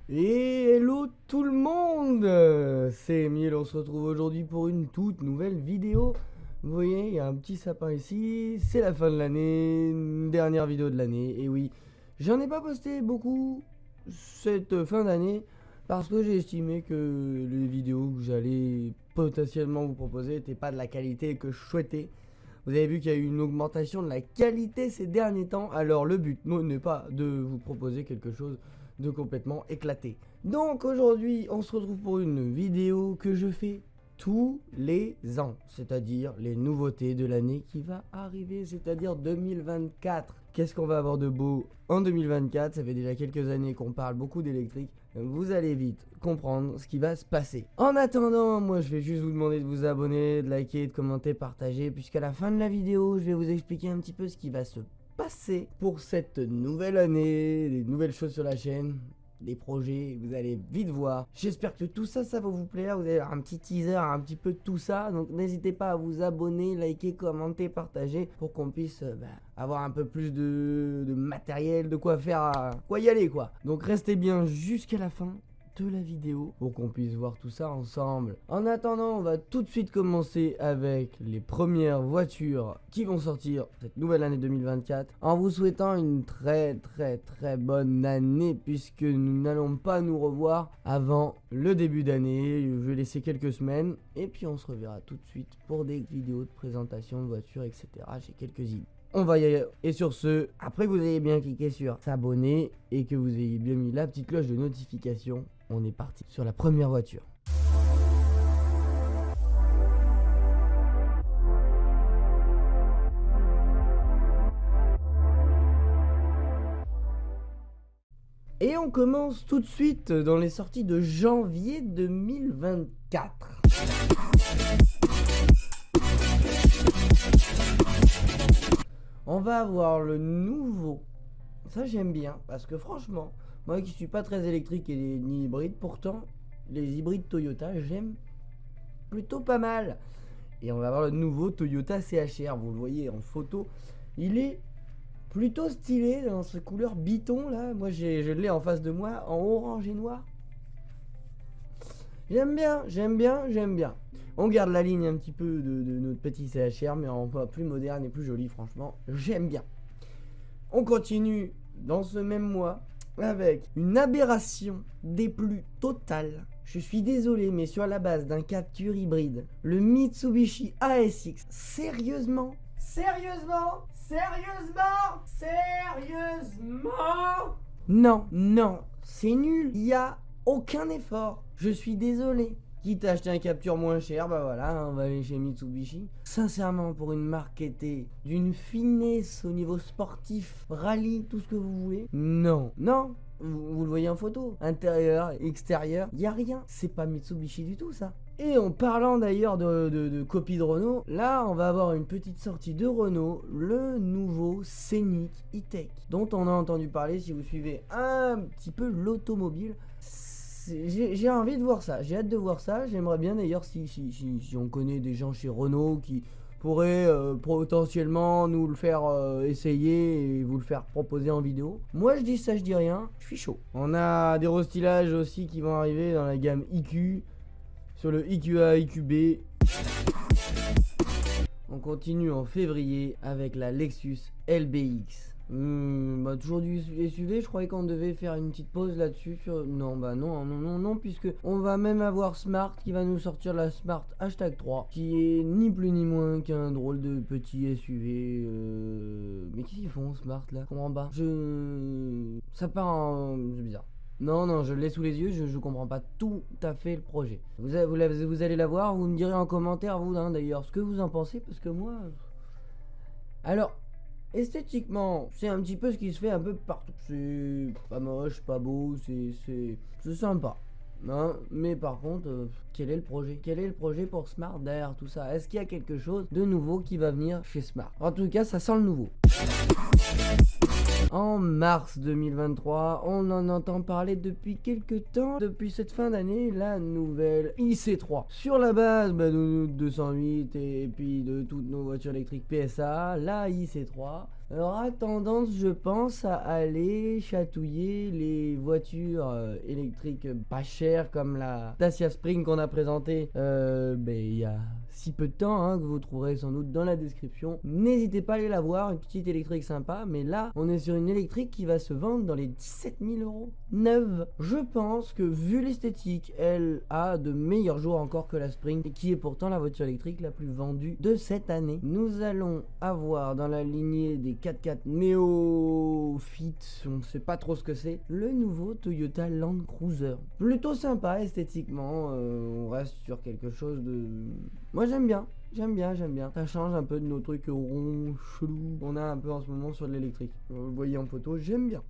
Et hello tout le monde, c'est Emile, on se retrouve aujourd'hui pour une toute nouvelle vidéo. Vous voyez, il y a un petit sapin ici, c'est la fin de l'année, une dernière vidéo de l'année. Et oui, j'en ai pas posté beaucoup cette fin d'année parce que j'ai estimé que les vidéos que j'allais potentiellement vous proposer n'étaient pas de la qualité que je souhaitais. Vous avez vu qu'il y a eu une augmentation de la qualité ces derniers temps, alors le but n'est pas de vous proposer quelque chose de complètement éclaté. Donc aujourd'hui, on se retrouve pour une vidéo que je fais tous les ans, c'est-à-dire les nouveautés de l'année qui va arriver, c'est-à-dire 2024. Qu'est-ce qu'on va avoir de beau en 2024? Ça fait déjà quelques années qu'on parle beaucoup d'électrique. Vous allez vite comprendre ce qui va se passer. En attendant, moi je vais juste vous demander de vous abonner, de liker, de commenter, partager, puisqu'à la fin de la vidéo, je vais vous expliquer un petit peu ce qui va se passer pour cette nouvelle année, des nouvelles choses sur la chaîne, des projets, vous allez vite voir. J'espère que tout ça, ça va vous plaire. Vous allez avoir un petit teaser, un petit peu de tout ça. Donc n'hésitez pas à vous abonner, liker, commenter, partager pour qu'on puisse avoir un peu plus de matériel, de quoi faire, quoi y aller quoi. Donc restez bien jusqu'à la fin de la vidéo pour qu'on puisse voir tout ça ensemble. En attendant, on va tout de suite commencer avec les premières voitures qui vont sortir cette nouvelle année 2024 en vous souhaitant une très bonne année puisque nous n'allons pas nous revoir avant le début d'année. Je vais laisser quelques semaines et puis on se reverra tout de suite pour des vidéos de présentation de voitures, etc. J'ai quelques idées. On va y aller. Et sur ce, après que vous ayez bien cliqué sur s'abonner et que vous ayez bien mis la petite cloche de notification, on est parti sur la première voiture. Et on commence tout de suite dans les sorties de janvier 2024. On va avoir le nouveau. Ça j'aime bien parce que franchement, moi qui suis pas très électrique et ni hybride, pourtant les hybrides Toyota j'aime plutôt pas mal. Et on va avoir le nouveau Toyota CHR, vous le voyez en photo. Il est plutôt stylé dans ce couleur biton là. Moi je l'ai en face de moi en orange et noir. J'aime bien. On garde la ligne un petit peu de notre petit CHR, mais en plus moderne et plus joli, franchement. J'aime bien. On continue dans ce même mois avec une aberration des plus totales. Je suis désolé, mais sur la base d'un capture hybride, le Mitsubishi ASX, sérieusement, non, c'est nul, il y a aucun effort. Je suis désolé. Quitte à acheter un capture moins cher, bah voilà, on va aller chez Mitsubishi. Sincèrement, pour une marque qui était d'une finesse au niveau sportif, rallye, tout ce que vous voulez, non, vous le voyez en photo, intérieur, extérieur, y a rien. C'est pas Mitsubishi du tout ça. Et en parlant d'ailleurs de copie de Renault, là on va avoir une petite sortie de Renault, le nouveau Scénic E-Tech, dont on a entendu parler si vous suivez un petit peu l'automobile. J'ai envie de voir ça, j'ai hâte de voir ça. J'aimerais bien d'ailleurs si on connaît des gens chez Renault qui pourraient potentiellement nous le faire essayer et vous le faire proposer en vidéo. Moi je dis ça, je dis rien, je suis chaud. On a des restylages aussi qui vont arriver dans la gamme IQ, sur le IQA, IQB. On continue en février avec la Lexus LBX. Toujours du SUV, je croyais qu'on devait faire une petite pause là-dessus. Non, puisque on va même avoir Smart qui va nous sortir la Smart Hashtag 3, qui est ni plus ni moins qu'un drôle de petit SUV. Mais qu'est-ce qu'ils font Smart là? Je comprends pas. Ça part en... C'est bizarre. Non, je l'ai sous les yeux, je comprends pas tout à fait le projet. Vous allez la voir, vous me direz en commentaire, vous d'ailleurs, ce que vous en pensez, parce que moi... Alors, esthétiquement, c'est un petit peu ce qui se fait un peu partout. C'est pas moche, pas beau, c'est sympa. Non, mais par contre, quel est le projet? Quel est le projet pour Smart derrière tout ça? Est-ce qu'il y a quelque chose de nouveau qui va venir chez Smart? En tout cas, ça sent le nouveau. En mars 2023, on en entend parler depuis quelques temps, depuis cette fin d'année, la nouvelle IC3. Sur la base de notre 208 et puis de toutes nos voitures électriques PSA, la IC3 aura tendance, je pense, à aller chatouiller les voitures électriques pas chères comme la Dacia Spring qu'on a présentée il y a si peu de temps, hein, que vous trouverez sans doute dans la description. N'hésitez pas à aller la voir, une petite électrique sympa, mais là, on est sur une électrique qui va se vendre dans les 17 000 euros. Neuve. Je pense que vu l'esthétique, elle a de meilleurs jours encore que la Spring, qui est pourtant la voiture électrique la plus vendue de cette année. Nous allons avoir dans la lignée des 4x4 néophytes, on ne sait pas trop ce que c'est, le nouveau Toyota Land Cruiser. Plutôt sympa esthétiquement, on reste sur quelque chose de... Moi j'aime bien. J'aime bien. Ça change un peu de nos trucs ronds, chelous qu'on a un peu en ce moment sur de l'électrique. Vous le voyez en photo, j'aime bien.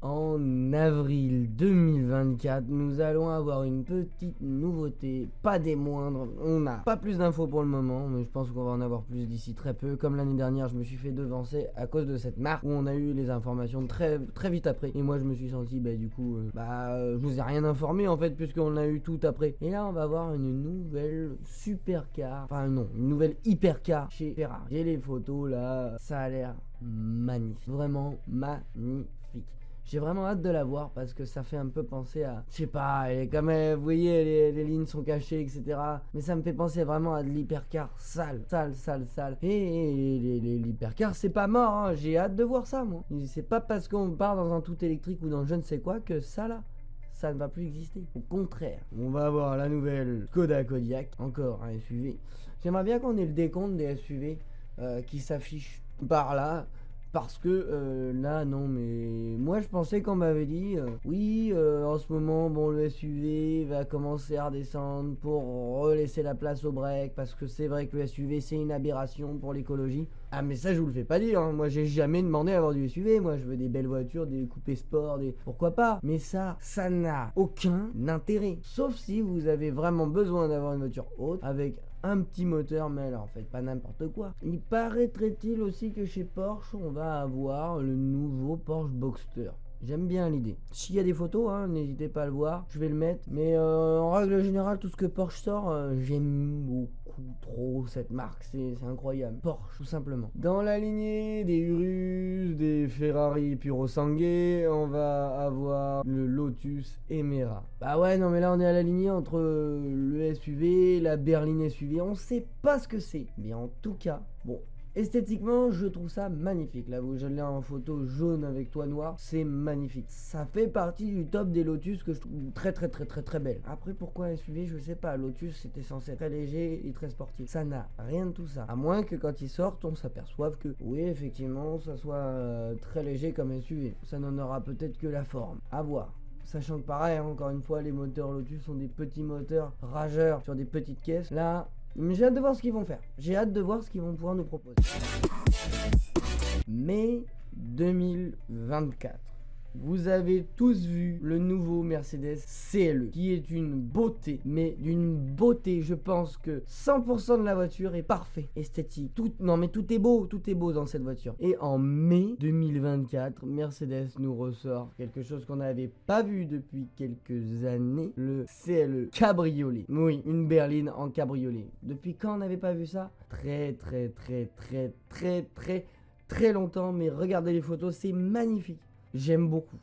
En avril 2024, nous allons avoir une petite nouveauté, pas des moindres. On n'a pas plus d'infos pour le moment, mais je pense qu'on va en avoir plus d'ici très peu. Comme l'année dernière, je me suis fait devancer à cause de cette marque où on a eu les informations très vite après. Et moi, je me suis senti, je vous ai rien informé en fait, puisqu'on a eu tout après. Et là, on va avoir une nouvelle supercar, enfin non, une nouvelle hypercar chez Ferrari. J'ai les photos là, ça a l'air magnifique, vraiment magnifique. J'ai vraiment hâte de la voir parce que ça fait un peu penser à... Je sais pas, elle est comme vous voyez, les lignes sont cachées, etc. Mais ça me fait penser vraiment à de l'hypercar sale. Et l'hypercar, c'est pas mort, hein. J'ai hâte de voir ça, moi. C'est pas parce qu'on part dans un tout électrique ou dans je ne sais quoi que ça, là, ça ne va plus exister. Au contraire, on va avoir la nouvelle Skoda Kodiaq, encore un SUV. J'aimerais bien qu'on ait le décompte des SUV qui s'affiche par là. Parce que là, non, mais moi je pensais qu'on m'avait dit en ce moment, bon, le SUV va commencer à redescendre pour relaisser la place au break. Parce que c'est vrai que le SUV c'est une aberration pour l'écologie. Ah, mais ça, je vous le fais pas dire, hein. Moi j'ai jamais demandé à avoir du SUV. Moi je veux des belles voitures, des coupés sport, pourquoi pas. Mais ça n'a aucun intérêt. Sauf si vous avez vraiment besoin d'avoir une voiture haute avec un petit moteur, mais alors faites pas n'importe quoi. Il paraîtrait-il aussi que chez Porsche, on va avoir le nouveau Porsche Boxster. J'aime bien l'idée. S'il y a des photos, hein, n'hésitez pas à le voir, je vais le mettre. Mais en règle générale, tout ce que Porsche sort, j'aime beaucoup trop cette marque, c'est incroyable. Porsche, tout simplement. Dans la lignée des Urus, des Ferrari Purosangue, on va avoir le Lotus Emira. Bah ouais, non mais là on est à la lignée entre le SUV, la berline SUV, on sait pas ce que c'est. Mais en tout cas, bon... Esthétiquement, je trouve ça magnifique. Là, je l'ai en photo jaune avec toit noir. C'est magnifique. Ça fait partie du top des Lotus que je trouve très belle. Après, pourquoi SUV, je sais pas. Lotus, c'était censé être très léger et très sportif. Ça n'a rien de tout ça. À moins que quand ils sortent, on s'aperçoive que, oui, effectivement, ça soit très léger comme SUV. Ça n'en aura peut-être que la forme. À voir. Sachant que pareil, hein, encore une fois, les moteurs Lotus sont des petits moteurs rageurs sur des petites caisses. Là... Mais j'ai hâte de voir ce qu'ils vont faire. J'ai hâte de voir ce qu'ils vont pouvoir nous proposer. Mai 2024. Vous avez tous vu le nouveau Mercedes CLE, qui est une beauté, mais d'une beauté. Je pense que 100% de la voiture est parfait, esthétique. Tout est beau dans cette voiture. Et en mai 2024, Mercedes nous ressort quelque chose qu'on n'avait pas vu depuis quelques années, le CLE cabriolet. Oui, une berline en cabriolet. Depuis quand on n'avait pas vu ça? Très longtemps, mais regardez les photos, c'est magnifique. J'aime beaucoup.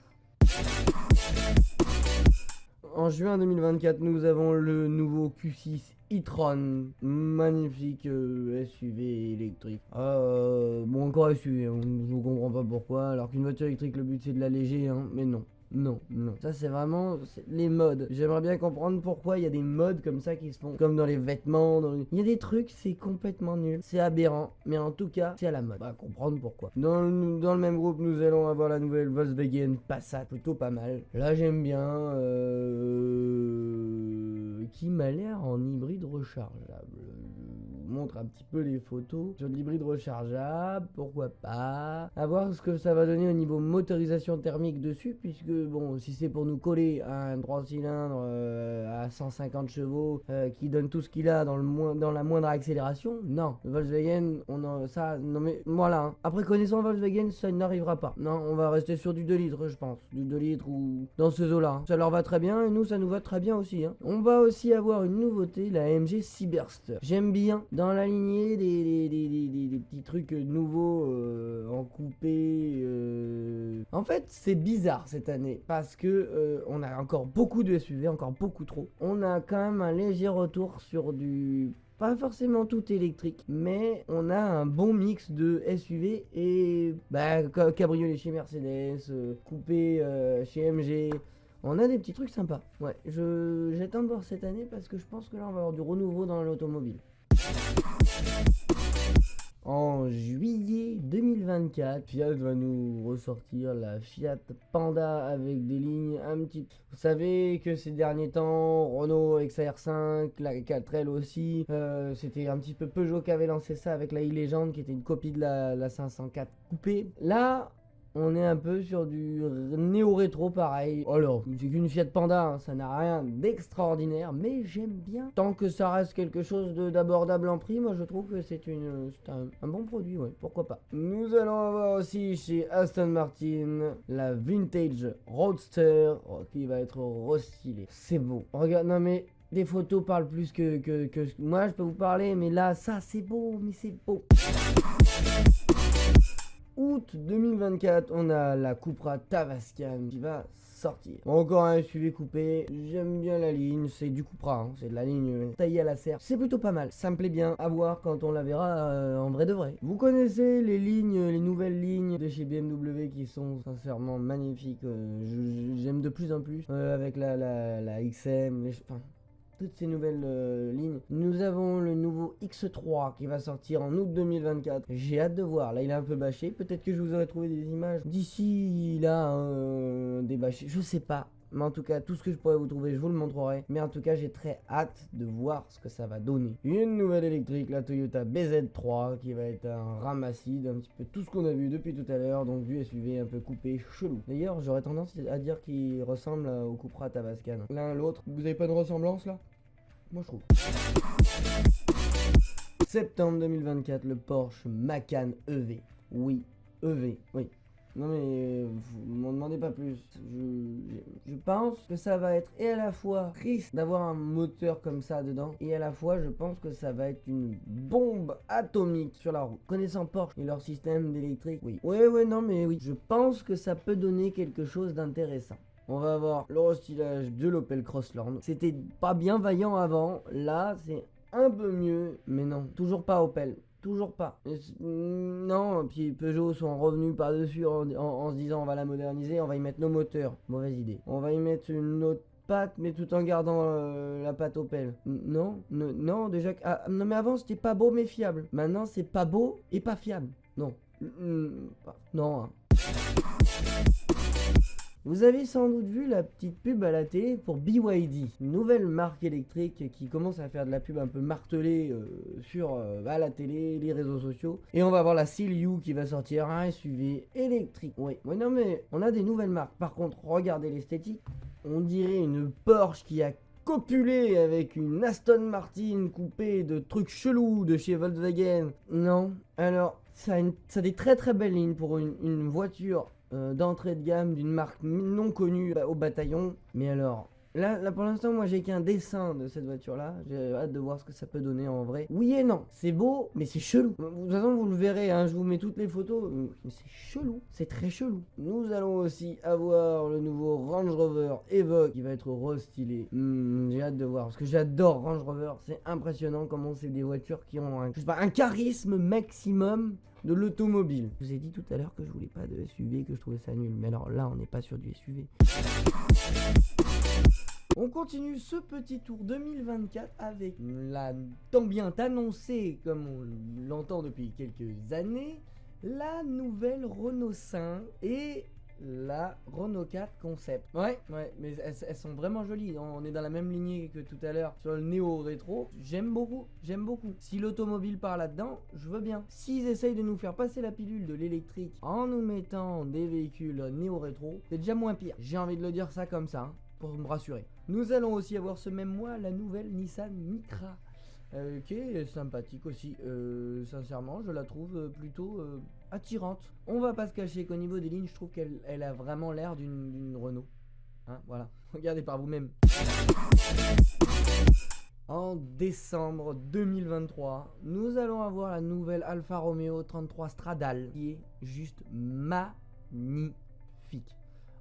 En juin 2024, nous avons le nouveau Q6 e-tron. Magnifique SUV électrique. Encore SUV, hein, je ne comprends pas pourquoi. Alors qu'une voiture électrique, le but c'est de l'alléger, hein, mais non. Non. Ça, c'est vraiment les modes. J'aimerais bien comprendre pourquoi il y a des modes comme ça qui se font. Comme dans les vêtements. Il y a des trucs, c'est complètement nul. C'est aberrant. Mais en tout cas, c'est à la mode. On va comprendre pourquoi. Dans le même groupe, nous allons avoir la nouvelle Volkswagen Passat. Plutôt pas mal. Là, j'aime bien. Qui m'a l'air en hybride rechargeable. Je vous montre un petit peu les photos sur l'hybride rechargeable. Pourquoi pas. À voir ce que ça va donner au niveau motorisation thermique dessus. Puisque bon, si c'est pour nous coller à un 3 cylindres à 150 chevaux qui donne tout ce qu'il a dans la moindre accélération, non. Le Volkswagen, non mais voilà. Hein. Après, connaissant Volkswagen, ça n'arrivera pas. Non, on va rester sur du 2 litres, je pense. Du 2 litres ou dans ce zoo-là. Hein. Ça leur va très bien et nous, ça nous va très bien aussi. Hein. On va aussi avoir une nouveauté, la AMG Cyberster. J'aime bien. Dans la lignée des petits trucs nouveaux en coupé. En fait, c'est bizarre cette année parce que on a encore beaucoup de SUV, encore beaucoup trop. On a quand même un léger retour sur du... Pas forcément tout électrique, mais on a un bon mix de SUV et cabriolet chez Mercedes, coupé chez MG. On a des petits trucs sympas. Ouais, j'attends de voir cette année parce que je pense que là on va avoir du renouveau dans l'automobile. En juillet 2024, Fiat va nous ressortir la Fiat Panda avec des lignes un petit... Vous savez que ces derniers temps, Renault avec sa R5, la 4L aussi, c'était un petit peu Peugeot qui avait lancé ça avec la e-Legend qui était une copie de la 504 coupée. Là... on est un peu sur du néo-rétro pareil. Alors, c'est qu'une Fiat Panda, hein, ça n'a rien d'extraordinaire, mais j'aime bien. Tant que ça reste quelque chose d'abordable en prix, moi je trouve que c'est un bon produit, ouais, pourquoi pas. Nous allons avoir aussi chez Aston Martin la Vintage Roadster qui va être restylée. C'est beau. Regarde, non mais... des photos parlent plus que moi je peux vous parler, mais là, ça c'est beau, mais c'est beau. Août 2024, on a la Cupra Tavascan qui va sortir. Encore un SUV coupé, j'aime bien la ligne, c'est du Cupra, hein, c'est de la ligne taillée à la serre. C'est plutôt pas mal, ça me plaît bien à voir quand on la verra en vrai de vrai. Vous connaissez les nouvelles lignes de chez BMW qui sont sincèrement magnifiques, j'aime de plus en plus, avec la XM, toutes ces nouvelles lignes. Nous avons le nouveau X3 qui va sortir en août 2024. J'ai hâte de voir. Là, il est un peu bâché. Peut-être que je vous aurai trouvé des images d'ici là, des bâchés. Je sais pas. Mais en tout cas, tout ce que je pourrais vous trouver, je vous le montrerai. Mais en tout cas, j'ai très hâte de voir ce que ça va donner. Une nouvelle électrique, la Toyota BZ3, qui va être un ramassis d'un petit peu tout ce qu'on a vu depuis tout à l'heure. Donc du SUV un peu coupé, chelou. D'ailleurs, j'aurais tendance à dire qu'il ressemble au Cupra Tavascan. L'un à l'autre. Vous avez pas de ressemblance là ? Moi je trouve. Septembre 2024, le Porsche Macan EV. Oui, EV, oui. Non mais vous m'en demandez pas plus. Je pense que ça va être et à la fois triste d'avoir un moteur comme ça dedans, et à la fois je pense que ça va être une bombe atomique sur la route. Connaissant Porsche et leur système d'électrique, oui. Ouais, non mais oui. Je pense que ça peut donner quelque chose d'intéressant. On va avoir le restylage de l'Opel Crossland. C'était pas bien vaillant avant. Là, c'est un peu mieux. Mais non, toujours pas Opel. Toujours pas. Non, puis Peugeot sont revenus par-dessus en se disant on va la moderniser, on va y mettre nos moteurs. Mauvaise idée. On va y mettre une autre patte, mais tout en gardant la patte Opel. Non, déjà... non, mais avant, c'était pas beau mais fiable. Maintenant, c'est pas beau et pas fiable. Non. Non, hein. Vous avez sans doute vu la petite pub à la télé pour BYD, une nouvelle marque électrique qui commence à faire de la pub un peu martelée sur la télé, les réseaux sociaux. Et on va avoir la Seal U qui va sortir, un SUV électrique. Oui, non mais on a des nouvelles marques. Par contre, regardez l'esthétique. On dirait une Porsche qui a copulé avec une Aston Martin coupée de trucs chelous de chez Volkswagen. Non, alors ça a des très très belles lignes pour une voiture d'entrée de gamme d'une marque non connue au bataillon. Mais alors, là pour l'instant, moi j'ai qu'un dessin de cette voiture-là. J'ai hâte de voir ce que ça peut donner en vrai. Oui et non, c'est beau, mais c'est chelou. De toute façon, vous le verrez, hein, je vous mets toutes les photos. Mais c'est chelou, c'est très chelou. Nous allons aussi avoir le nouveau Range Rover Evoque qui va être restylé. J'ai hâte de voir, parce que j'adore Range Rover. C'est impressionnant comment c'est des voitures qui ont un charisme maximum de l'automobile. Je vous ai dit tout à l'heure que je voulais pas de SUV, que je trouvais ça nul. Mais alors là, on n'est pas sur du SUV. On continue ce petit tour 2024 avec la tant bien annoncée, comme on l'entend depuis quelques années, la nouvelle Renault 5 et la Renault 4 Concept. Ouais, mais elles sont vraiment jolies. On est dans la même lignée que tout à l'heure sur le néo-rétro. J'aime beaucoup. Si l'automobile part là-dedans, je veux bien. S'ils essayent de nous faire passer la pilule de l'électrique en nous mettant des véhicules néo-rétro, c'est déjà moins pire. J'ai envie de le dire ça comme ça, hein, pour me rassurer. Nous allons aussi avoir ce même mois la nouvelle Nissan Micra. Qui est sympathique aussi, sincèrement je la trouve plutôt attirante. On va pas se cacher qu'au niveau des lignes je trouve qu'elle a vraiment l'air d'une Renault, hein, voilà, regardez par vous-même. En décembre 2023, nous allons avoir la nouvelle Alfa Romeo 33 Stradale qui est juste magnifique.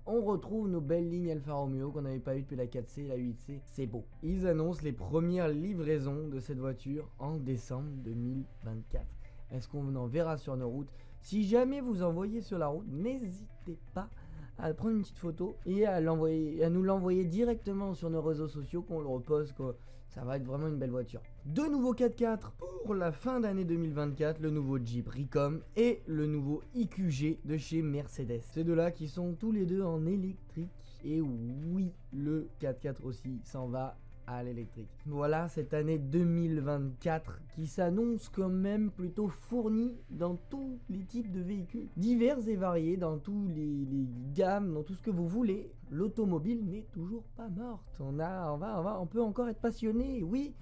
On retrouve nos belles lignes Alfa Romeo qu'on n'avait pas eu depuis la 4C et la 8C, c'est beau. Ils annoncent les premières livraisons de cette voiture en décembre 2024. Est-ce qu'on en verra sur nos routes? Si jamais vous en voyez sur la route, n'hésitez pas à prendre une petite photo et à nous l'envoyer directement sur nos réseaux sociaux, qu'on le repose, quoi. Ça va être vraiment une belle voiture. Deux nouveaux 4x4 pour la fin d'année 2024, le nouveau Jeep Recom et le nouveau EQG de chez Mercedes. Ces deux-là qui sont tous les deux en électrique. Et oui, le 4x4 aussi s'en va à l'électrique. Voilà cette année 2024 qui s'annonce quand même plutôt fournie dans tous les types de véhicules, divers et variés, dans tous les gammes, dans tout ce que vous voulez. L'automobile n'est toujours pas morte. On peut encore être passionné. Oui,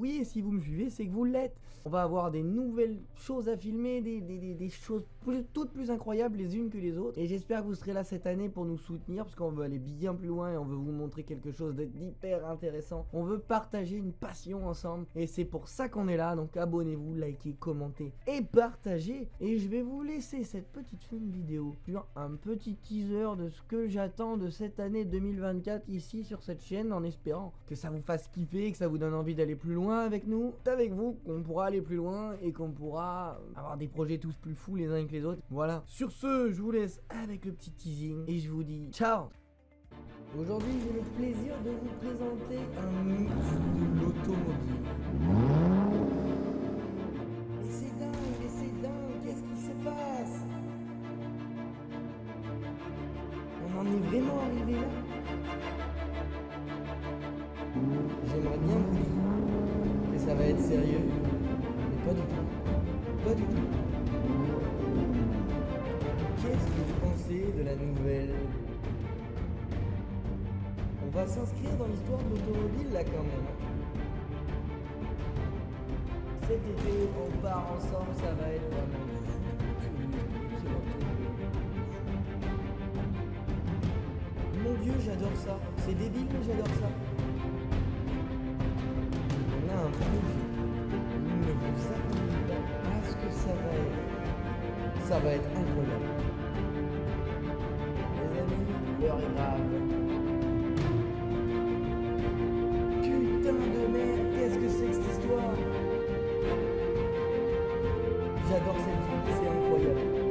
et si vous me suivez, c'est que vous l'êtes. On va avoir des nouvelles choses à filmer, des choses toutes plus incroyables les unes que les autres. Et j'espère que vous serez là cette année pour nous soutenir, parce qu'on veut aller bien plus loin et on veut vous montrer quelque chose d'hyper intéressant. On veut partager une passion ensemble et c'est pour ça qu'on est là. Donc abonnez-vous, likez, commentez et partagez. Et je vais vous laisser cette petite fin de vidéo sur un petit teaser de ce que j'attends de cette année 2024 ici sur cette chaîne, en espérant que ça vous fasse kiffer, que ça vous donne envie d'aller plus loin avec nous. C'est avec vous qu'on pourra aller plus loin et qu'on pourra avoir des projets tous plus fous les uns que les autres. Voilà. Sur ce, je vous laisse avec le petit teasing et je vous dis ciao. Aujourd'hui, j'ai le plaisir de vous présenter un mythe de l'automobile. Et c'est dingue, qu'est-ce qui se passe? On en est vraiment arrivé là? J'aimerais bien vous dire que ça va être sérieux, mais pas du tout. Pas du tout. Qu'est-ce que vous pensez de la nouvelle? On va s'inscrire dans l'histoire de l'automobile là quand même. Cet été, on part ensemble, ça va être vraiment fou. Mon Dieu, j'adore ça. C'est débile, mais j'adore ça. On a un projet. Ne vous attendez pas à ce que ça va être. Ça va être incroyable. Les amis, l'heure est grave. Putain de merde, qu'est-ce que c'est que cette histoire? J'adore cette fille, c'est incroyable.